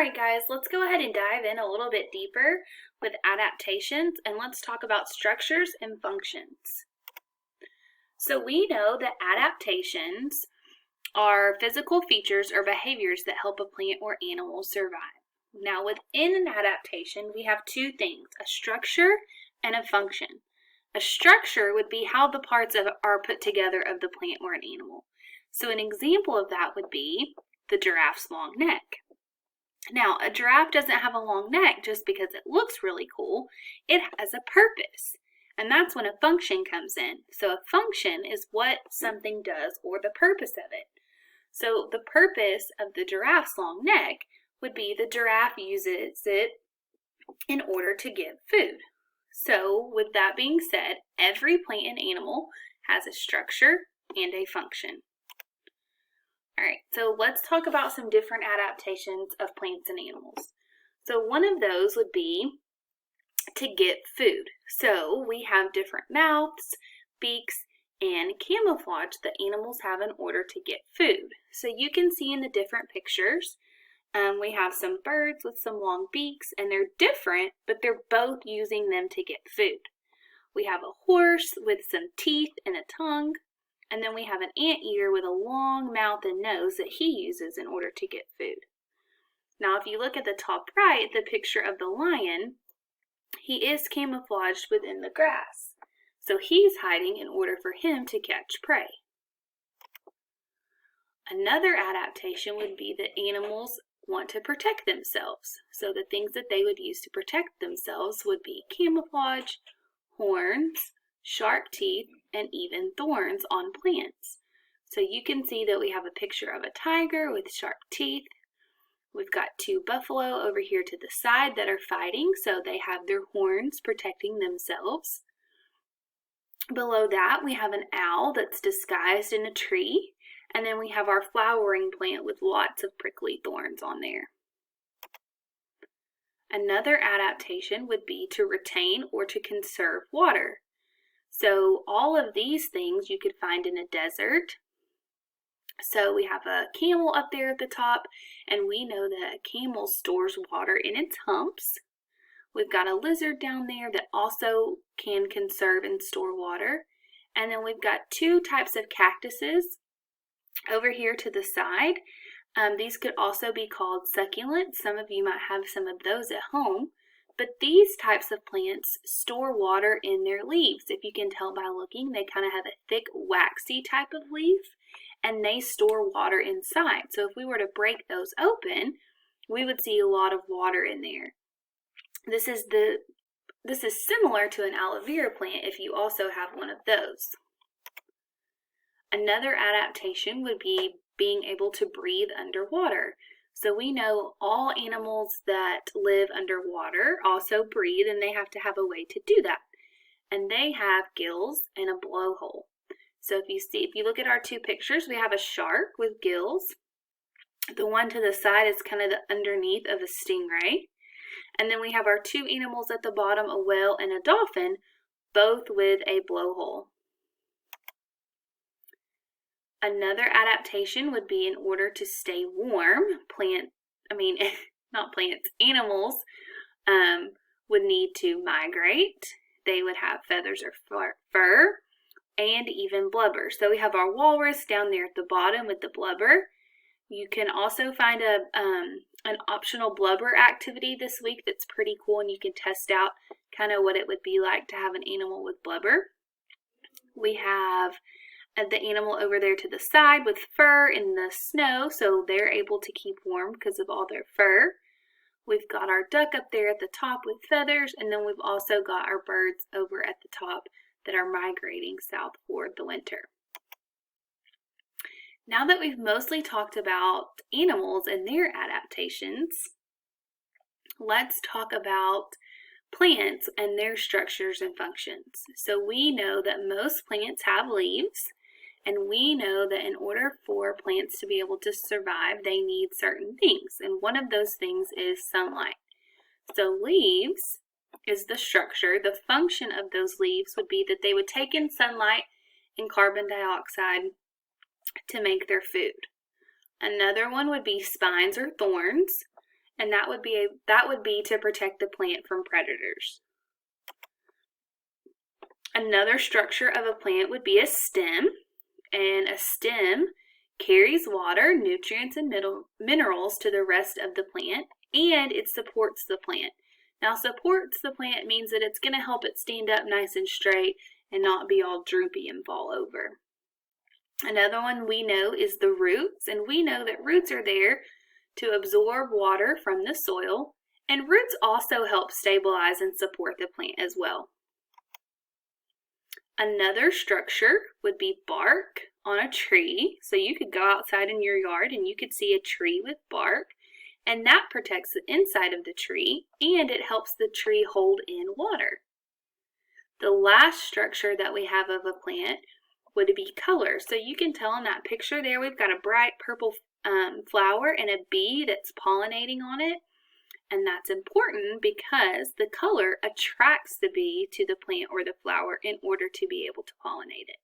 Alright guys, let's go ahead and dive in a little bit deeper with adaptations, and let's talk about structures and functions. So we know that adaptations are physical features or behaviors that help a plant or animal survive. Now within an adaptation, we have two things, a structure and a function. A structure would be how the parts are put together of the plant or an animal. So an example of that would be the giraffe's long neck. Now, a giraffe doesn't have a long neck just because it looks really cool. It has a purpose, and that's when a function comes in. So a function is what something does or the purpose of it. So the purpose of the giraffe's long neck would be the giraffe uses it in order to get food. So with that being said, every plant and animal has a structure and a function. Alright, so let's talk about some different adaptations of plants and animals. So one of those would be to get food. So we have different mouths, beaks, and camouflage that animals have in order to get food. So you can see in the different pictures, we have some birds with some long beaks, and they're different, but they're both using them to get food. We have a horse with some teeth and a tongue. And then we have an anteater with a long mouth and nose that he uses in order to get food. Now, if you look at the top right, the picture of the lion, he is camouflaged within the grass. So he's hiding in order for him to catch prey. Another adaptation would be that animals want to protect themselves. So the things that they would use to protect themselves would be camouflage, horns, sharp teeth, and even thorns on plants. So you can see that we have a picture of a tiger with sharp teeth. We've got two buffalo over here to the side that are fighting, so they have their horns protecting themselves. Below that, we have an owl that's disguised in a tree, and then we have our flowering plant with lots of prickly thorns on there. Another adaptation would be to retain or to conserve water. So all of these things you could find in a desert. So we have a camel up there at the top, and we know that a camel stores water in its humps. We've got a lizard down there that also can conserve and store water. And then we've got two types of cactuses over here to the side. These could also be called succulents. Some of you might have some of those at home. But these types of plants store water in their leaves. If you can tell by looking, they kind of have a thick, waxy type of leaf, and they store water inside. So if we were to break those open, we would see a lot of water in there. This is similar to an aloe vera plant if you also have one of those. Another adaptation would be being able to breathe underwater. So we know all animals that live underwater also breathe, and they have to have a way to do that. And they have gills and a blowhole. So if you look at our two pictures, we have a shark with gills. The one to the side is kind of the underneath of a stingray. And then we have our two animals at the bottom, a whale and a dolphin, both with a blowhole. Another adaptation would be in order to stay warm. Animals would need to migrate. They would have feathers or fur and even blubber. So we have our walrus down there at the bottom with the blubber. You can also find an optional blubber activity this week that's pretty cool, and you can test out kind of what it would be like to have an animal with blubber. We have the animal over there to the side with fur in the snow, so they're able to keep warm because of all their fur. We've got our duck up there at the top with feathers, and then we've also got our birds over at the top that are migrating south for the winter. Now that we've mostly talked about animals and their adaptations, let's talk about plants and their structures and functions. So we know that most plants have leaves, and we know that in order for plants to be able to survive, they need certain things. And one of those things is sunlight. So leaves is the structure. The function of those leaves would be that they would take in sunlight and carbon dioxide to make their food. Another one would be spines or thorns. and that would be to protect the plant from predators. Another structure of a plant would be a stem, and a stem carries water, nutrients, and minerals to the rest of the plant, and it supports the plant. Now, supports the plant means that it's going to help it stand up nice and straight and not be all droopy and fall over. Another one we know is the roots, and we know that roots are there to absorb water from the soil, and roots also help stabilize and support the plant as well. Another structure would be bark on a tree. So you could go outside in your yard and you could see a tree with bark, and that protects the inside of the tree and it helps the tree hold in water. The last structure that we have of a plant would be color. So you can tell in that picture there we've got a bright purple flower and a bee that's pollinating on it. And that's important because the color attracts the bee to the plant or the flower in order to be able to pollinate it.